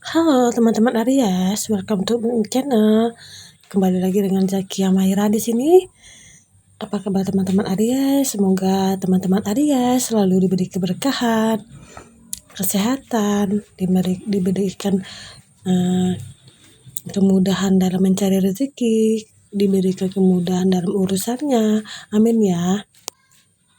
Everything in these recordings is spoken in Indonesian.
Halo teman-teman Aries, welcome to my channel. Kembali lagi dengan Zakia Maira di sini. Apa kabar teman-teman Aries? Semoga teman-teman Aries selalu diberi keberkahan, kesehatan, diberikan eh, kemudahan dalam mencari rezeki, diberikan kemudahan dalam urusannya. Amin ya.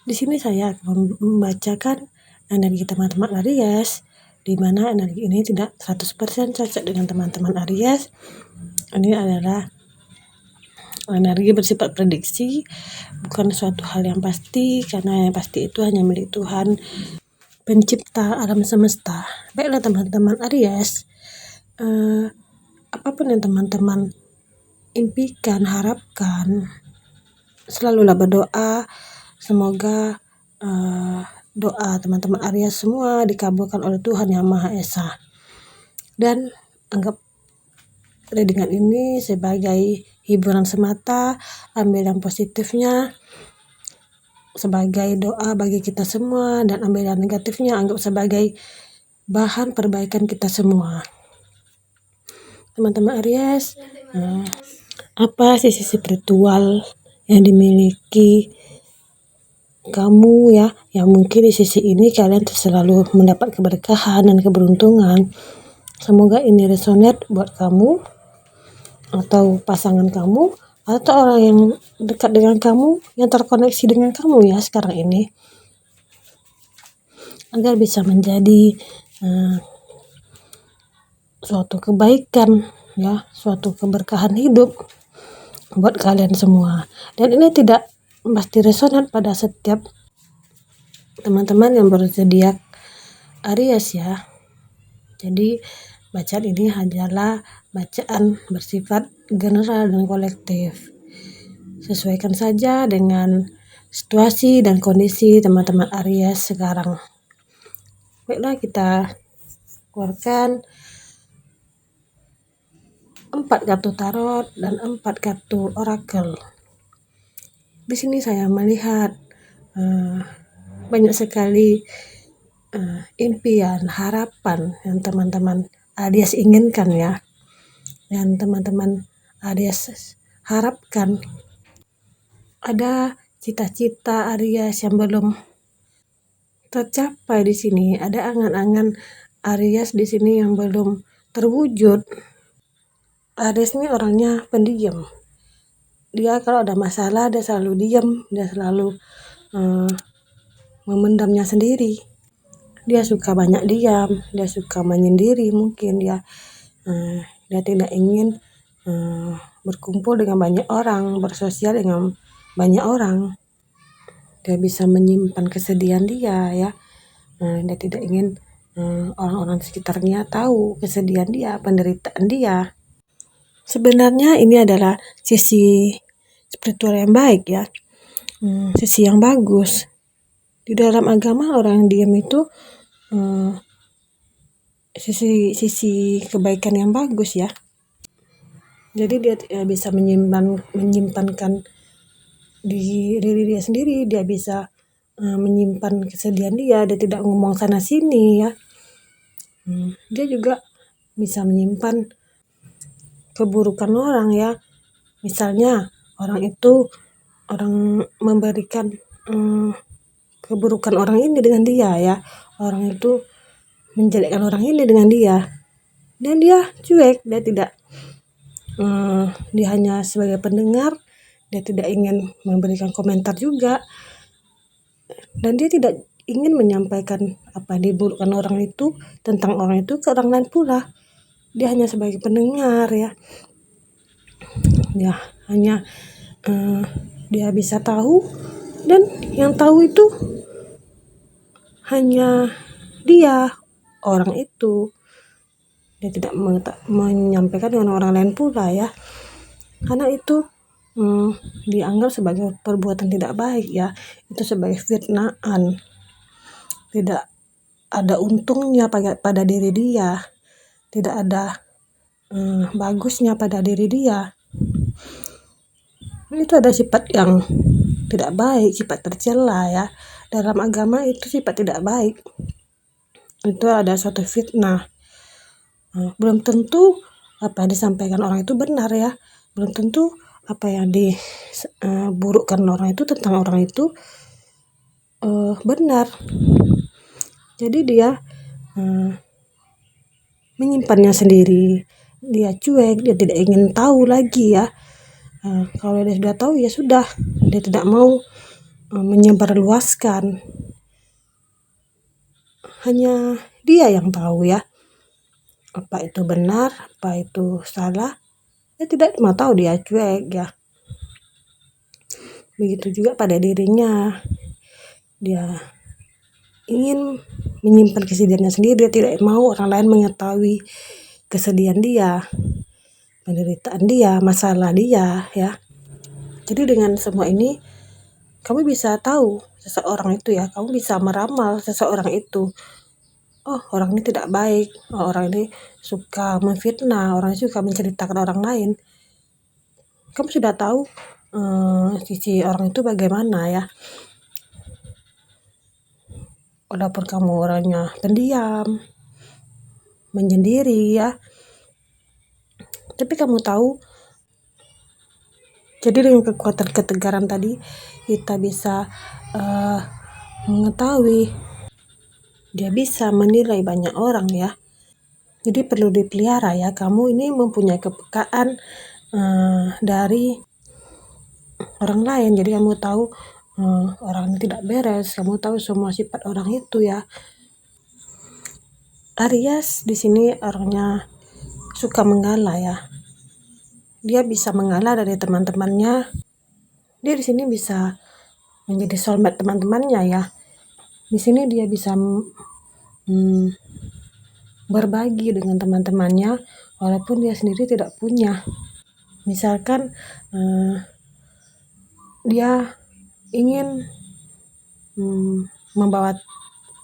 Di sini saya akan membacakan energi teman-teman Aries, di mana energi ini tidak 100% cocok dengan teman-teman Aries. Ini adalah energi bersifat prediksi, bukan suatu hal yang pasti, karena yang pasti itu hanya milik Tuhan, pencipta alam semesta. Baiklah teman-teman Aries, apapun yang teman-teman impikan, harapkan, selalulah berdoa, semoga doa teman-teman Aries semua dikabulkan oleh Tuhan Yang Maha Esa. Dan anggap readingan ini sebagai hiburan semata, ambil yang positifnya sebagai doa bagi kita semua, dan ambil yang negatifnya anggap sebagai bahan perbaikan kita semua. Teman-teman Aries, apa sisi spiritual yang dimiliki kamu ya, yang mungkin di sisi ini kalian selalu mendapat keberkahan dan keberuntungan. Semoga ini resonate buat kamu atau pasangan kamu atau orang yang dekat dengan kamu, yang terkoneksi dengan kamu ya sekarang ini, agar bisa menjadi suatu kebaikan ya, suatu keberkahan hidup buat kalian semua. Dan ini tidak pasti resonan pada setiap teman-teman yang berzodiak Aries ya. Jadi bacaan ini hanyalah bacaan bersifat general dan kolektif. Sesuaikan saja dengan situasi dan kondisi teman-teman Aries sekarang. Baiklah, kita keluarkan 4 kartu tarot dan 4 kartu orakel. Di sini saya melihat banyak sekali impian, harapan yang teman-teman Aries inginkan ya, dan teman-teman Aries harapkan. Ada cita-cita Aries yang belum tercapai di sini, ada angan-angan Aries di sini yang belum terwujud. Aries ini orangnya pendiam. Dia kalau ada masalah dia selalu diam, dia selalu memendamnya sendiri. Dia suka banyak diam, dia suka menyendiri, mungkin dia tidak ingin berkumpul dengan banyak orang, bersosial dengan banyak orang. Dia bisa menyimpan kesedihan dia ya. Dia tidak ingin orang-orang sekitarnya tahu kesedihan dia, penderitaan dia. Sebenarnya ini adalah sisi spiritual yang baik ya, sisi yang bagus. Di dalam agama orang yang diam itu sisi kebaikan yang bagus ya. Jadi dia bisa menyimpankan di diri dia sendiri, dia bisa menyimpan kesedihan dia tidak ngomong sana sini ya. Dia juga bisa menyimpan keburukan orang ya. Misalnya orang memberikan keburukan orang ini dengan dia ya, orang itu menjelekkan orang ini dengan dia, dan dia cuek, dia tidak dia hanya sebagai pendengar, dia tidak ingin memberikan komentar juga, dan dia tidak ingin menyampaikan apa yang diburukkan orang itu tentang orang itu ke orang lain pula. Dia hanya sebagai pendengar ya, hanya dia bisa tahu, dan yang tahu itu hanya dia, orang itu. Dia tidak menyampaikan dengan orang lain pula ya, karena itu dianggap sebagai perbuatan tidak baik ya, itu sebagai fitnaan, tidak ada untungnya pada diri dia, tidak ada bagusnya pada diri dia. Itu ada sifat yang tidak baik, sifat tercela ya. Dalam agama itu sifat tidak baik, itu ada suatu fitnah. belum tentu apa yang disampaikan orang itu benar ya, belum tentu apa yang diburukkan orang itu tentang orang itu benar. Jadi dia menyimpannya sendiri, dia cuek, dia tidak ingin tahu lagi ya. Kalau dia sudah tahu ya sudah, dia tidak mau menyebarluaskan. Hanya dia yang tahu ya, apa itu benar, apa itu salah. Dia tidak mau tahu, dia cuek ya. Begitu juga pada dirinya, dia ingin menyimpan kesedihannya sendiri, dia tidak mau orang lain mengetahui kesedihan dia, penderitaan dia, masalah dia ya. Jadi dengan semua ini kamu bisa tahu seseorang itu ya, kamu bisa meramal seseorang itu. Oh, orang ini tidak baik, oh, orang ini suka memfitnah, orang ini suka menceritakan orang lain. Kamu sudah tahu sisi orang itu bagaimana ya. Walaupun kamu orangnya pendiam, menyendiri ya, tapi kamu tahu. Jadi dengan kekuatan ketegaran tadi kita bisa mengetahui, dia bisa menilai banyak orang ya. Jadi perlu dipelihara ya, kamu ini mempunyai kepekaan dari orang lain. Jadi kamu tahu orang ini tidak beres, kamu tahu semua sifat orang itu ya. Aries di sini orangnya suka mengalah ya. Dia bisa mengalah dari teman-temannya. Dia di sini bisa menjadi soulmate teman-temannya ya. Di sini dia bisa berbagi dengan teman-temannya walaupun dia sendiri tidak punya. Misalkan dia ingin membawa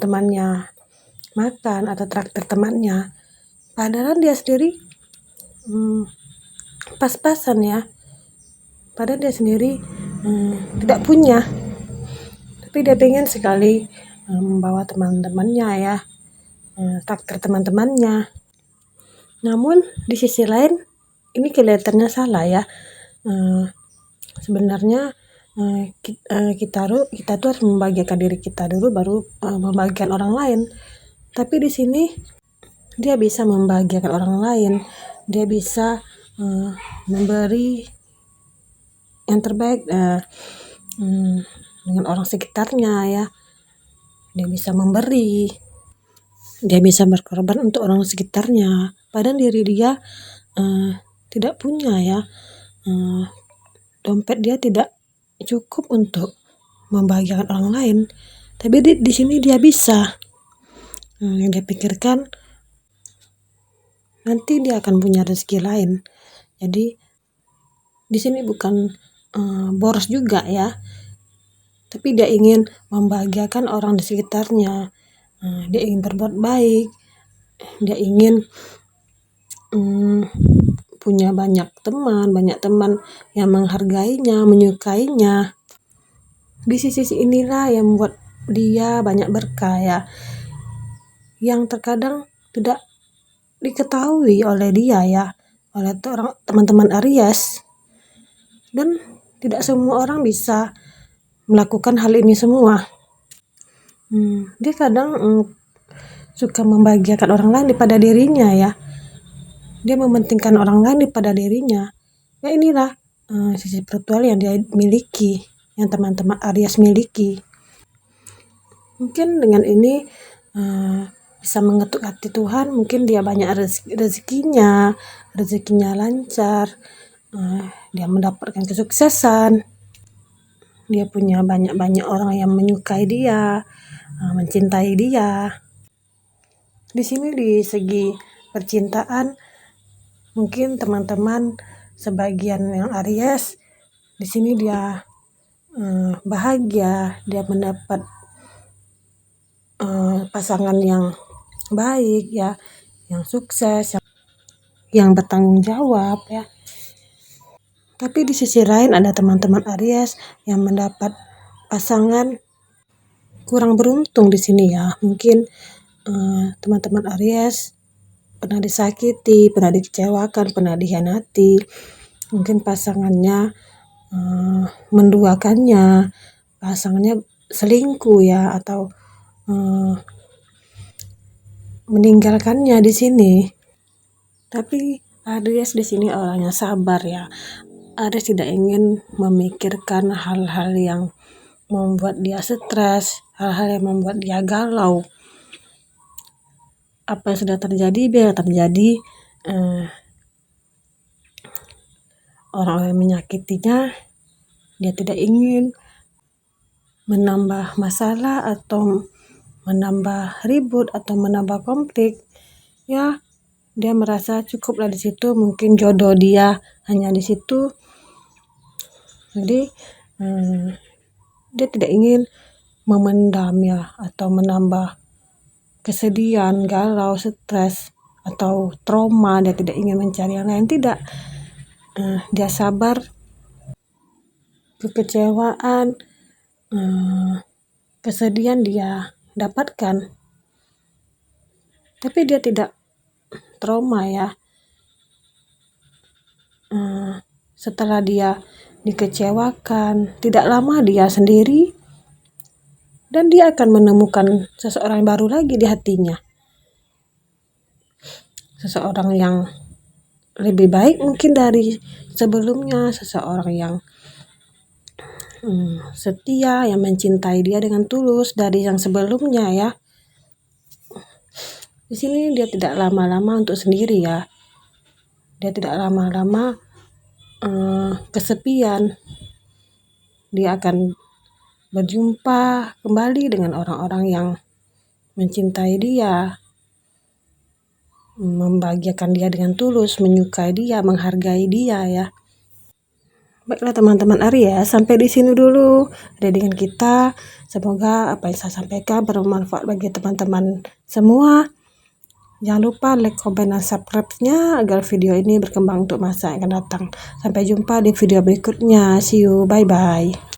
temannya makan atau traktir temannya, padahal dia sendiri pas-pasan ya, padahal dia sendiri tidak punya, tapi dia pengen sekali membawa teman-temannya ya, traktir teman-temannya. Namun di sisi lain ini kelihatannya salah ya. Sebenarnya kita tuh harus membahagiakan diri kita dulu, baru membahagiakan orang lain. Tapi di sini dia bisa membahagiakan orang lain, dia bisa memberi yang terbaik dengan orang sekitarnya ya. Dia bisa memberi, dia bisa berkorban untuk orang sekitarnya, padahal diri dia tidak punya ya. Dompet dia tidak cukup untuk membahagiakan orang lain, tapi di sini dia bisa. Yang dia pikirkan nanti dia akan punya rezeki lain. Jadi di sini bukan boros juga ya, tapi dia ingin membahagiakan orang di sekitarnya. Dia ingin berbuat baik, dia ingin punya banyak teman yang menghargainya, menyukainya. Di sisi inilah yang membuat dia banyak berkah ya, yang terkadang tidak diketahui oleh dia ya, oleh teman-teman Aries. Dan tidak semua orang bisa melakukan hal ini semua. Dia kadang suka membahagiakan orang lain daripada dirinya ya. Dia mementingkan orang lain daripada dirinya. Ya inilah sisi spiritual yang dia miliki, yang teman-teman Aries miliki. Mungkin dengan ini bisa mengetuk hati Tuhan, mungkin dia banyak rezekinya lancar, dia mendapatkan kesuksesan, dia punya banyak orang yang menyukai dia, mencintai dia. Di sini di segi percintaan, mungkin teman-teman sebagian yang Aries di sini dia bahagia, dia mendapat pasangan yang baik ya, yang sukses, yang bertanggung jawab ya. Tapi di sisi lain ada teman-teman Aries yang mendapat pasangan kurang beruntung di sini ya. Mungkin teman-teman Aries pernah disakiti, pernah dikecewakan, pernah dikhianati. Mungkin pasangannya menduakannya, pasangannya selingkuh ya, atau meninggalkannya di sini. Tapi Aries di sini orangnya sabar ya. Aries tidak ingin memikirkan hal-hal yang membuat dia stres, hal-hal yang membuat dia galau. Apa yang sudah terjadi biar terjadi. Orang-orang yang menyakitinya, dia tidak ingin menambah masalah atau menambah ribut atau menambah konflik. Ya, dia merasa cukuplah di situ, mungkin jodoh dia hanya di situ. Jadi dia tidak ingin memendam ya, atau menambah kesedihan, galau, stres, atau trauma. Dia tidak ingin mencari yang lain, tidak. Dia sabar, kekecewaan, kesedihan dia dapatkan, tapi dia tidak trauma ya. Setelah dia dikecewakan, tidak lama dia sendiri, dan dia akan menemukan seseorang baru lagi di hatinya, seseorang yang lebih baik mungkin dari sebelumnya, seseorang yang setia, yang mencintai dia dengan tulus dari yang sebelumnya ya. Di sini dia tidak lama-lama untuk sendiri ya, dia tidak lama-lama kesepian. Dia akan berjumpa kembali dengan orang-orang yang mencintai dia, membahagiakan dia dengan tulus, menyukai dia, menghargai dia ya. Baiklah teman-teman Aries, sampai di sini dulu readingan kita. Semoga apa yang saya sampaikan bermanfaat bagi teman-teman semua. Jangan lupa like, comment, dan subscribe-nya agar video ini berkembang untuk masa yang akan datang. Sampai jumpa di video berikutnya. See you, bye-bye.